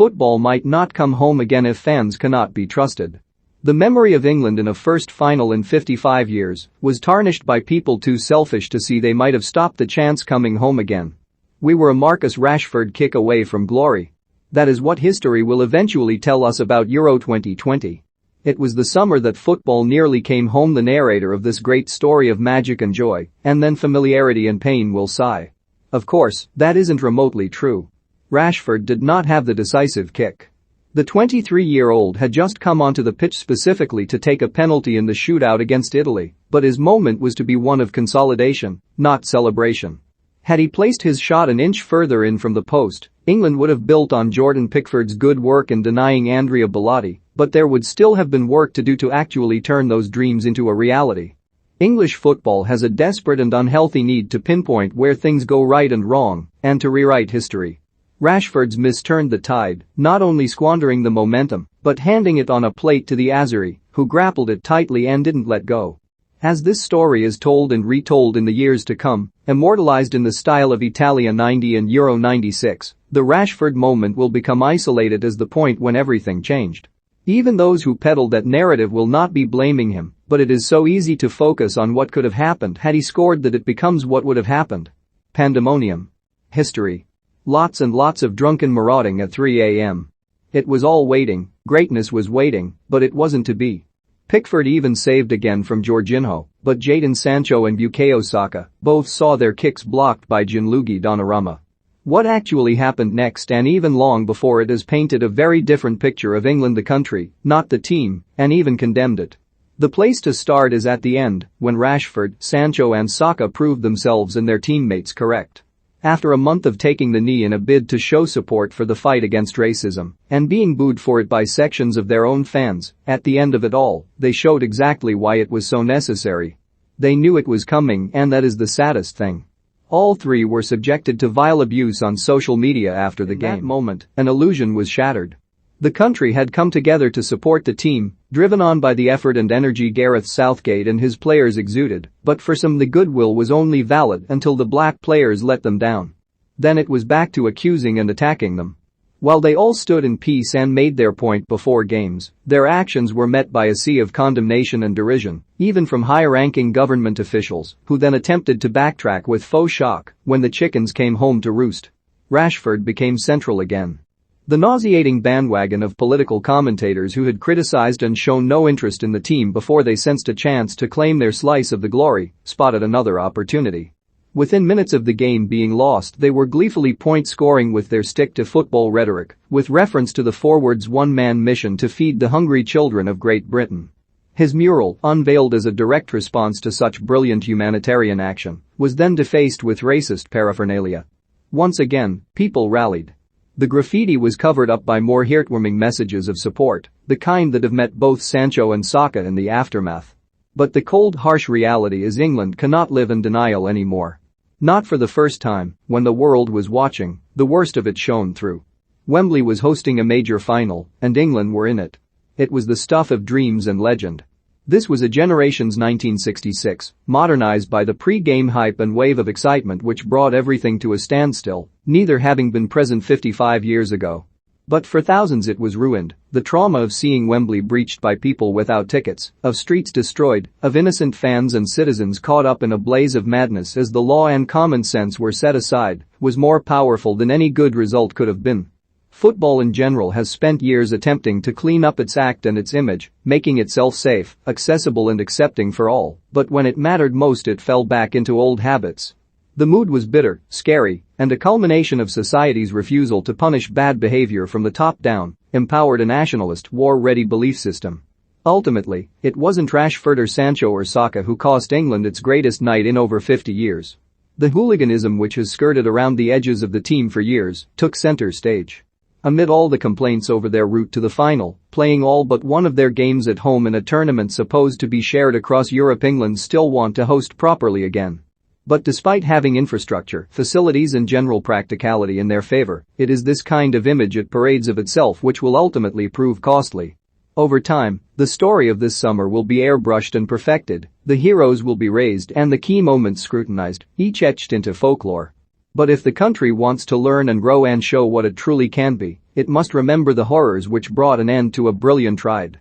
football might not come home again if fans cannot be trusted. The memory of England in a first final in 55 years was tarnished by people too selfish to see they might have stopped the chance coming home again. We were a Marcus Rashford kick away from glory. That is what history will eventually tell us about Euro 2020. It was the summer that football nearly came home, the narrator of this great story of magic and joy, and then familiarity and pain will sigh. Of course, that isn't remotely true. Rashford did not have the decisive kick. The 23-year-old had just come onto the pitch specifically to take a penalty in the shootout against Italy, but his moment was to be one of consolidation, not celebration. Had he placed his shot an inch further in from the post, England would have built on Jordan Pickford's good work in denying Andrea Bellotti, but there would still have been work to do to actually turn those dreams into a reality. English football has a desperate and unhealthy need to pinpoint where things go right and wrong, and to rewrite history. Rashford's miss turned the tide, not only squandering the momentum, but handing it on a plate to the Azzurri, who grappled it tightly and didn't let go. As this story is told and retold in the years to come, immortalized in the style of Italia 90 and Euro 96, the Rashford moment will become isolated as the point when everything changed. Even those who peddle that narrative will not be blaming him, but it is so easy to focus on what could have happened had he scored that it becomes what would have happened. Pandemonium. History. Lots and lots of drunken marauding at 3 a.m. It was all waiting, greatness was waiting, but it wasn't to be. Pickford even saved again from Jorginho, but Jadon Sancho and Bukayo Saka both saw their kicks blocked by Gianluigi Donnarumma. What actually happened next, and even long before it, has painted a very different picture of England, the country, not the team, and even condemned it. The place to start is at the end, when Rashford, Sancho and Saka proved themselves and their teammates correct. After a month of taking the knee in a bid to show support for the fight against racism and being booed for it by sections of their own fans, at the end of it all, they showed exactly why it was so necessary. They knew it was coming, and that is the saddest thing. All three were subjected to vile abuse on social media after the game. In that moment, an illusion was shattered. The country had come together to support the team, driven on by the effort and energy Gareth Southgate and his players exuded, but for some the goodwill was only valid until the black players let them down. Then it was back to accusing and attacking them. While they all stood in peace and made their point before games, their actions were met by a sea of condemnation and derision, even from high-ranking government officials, who then attempted to backtrack with faux shock when the chickens came home to roost. Rashford became central again. The nauseating bandwagon of political commentators who had criticized and shown no interest in the team before they sensed a chance to claim their slice of the glory spotted another opportunity. Within minutes of the game being lost, they were gleefully point-scoring with their stick-to-football rhetoric, with reference to the forward's one-man mission to feed the hungry children of Great Britain. His mural, unveiled as a direct response to such brilliant humanitarian action, was then defaced with racist paraphernalia. Once again, people rallied. The graffiti was covered up by more heartwarming messages of support, the kind that have met both Sancho and Saka in the aftermath. But the cold, harsh reality is England cannot live in denial anymore. Not for the first time, when the world was watching, the worst of it shone through. Wembley was hosting a major final, and England were in it. It was the stuff of dreams and legend. This was a generation's 1966, modernized by the pre-game hype and wave of excitement which brought everything to a standstill, neither having been present 55 years ago. But for thousands it was ruined, the trauma of seeing Wembley breached by people without tickets, of streets destroyed, of innocent fans and citizens caught up in a blaze of madness as the law and common sense were set aside, was more powerful than any good result could have been. Football in general has spent years attempting to clean up its act and its image, making itself safe, accessible and accepting for all, but when it mattered most it fell back into old habits. The mood was bitter, scary, and a culmination of society's refusal to punish bad behavior from the top down, empowered a nationalist, war-ready belief system. Ultimately, it wasn't Rashford or Sancho or Saka who cost England its greatest night in over 50 years. The hooliganism which has skirted around the edges of the team for years took center stage. Amid all the complaints over their route to the final, playing all but one of their games at home in a tournament supposed to be shared across Europe, England still want to host properly again. But despite having infrastructure, facilities and general practicality in their favor, it is this kind of image it parades of itself which will ultimately prove costly. Over time, the story of this summer will be airbrushed and perfected, the heroes will be raised and the key moments scrutinized, each etched into folklore. But if the country wants to learn and grow and show what it truly can be, it must remember the horrors which brought an end to a brilliant ride.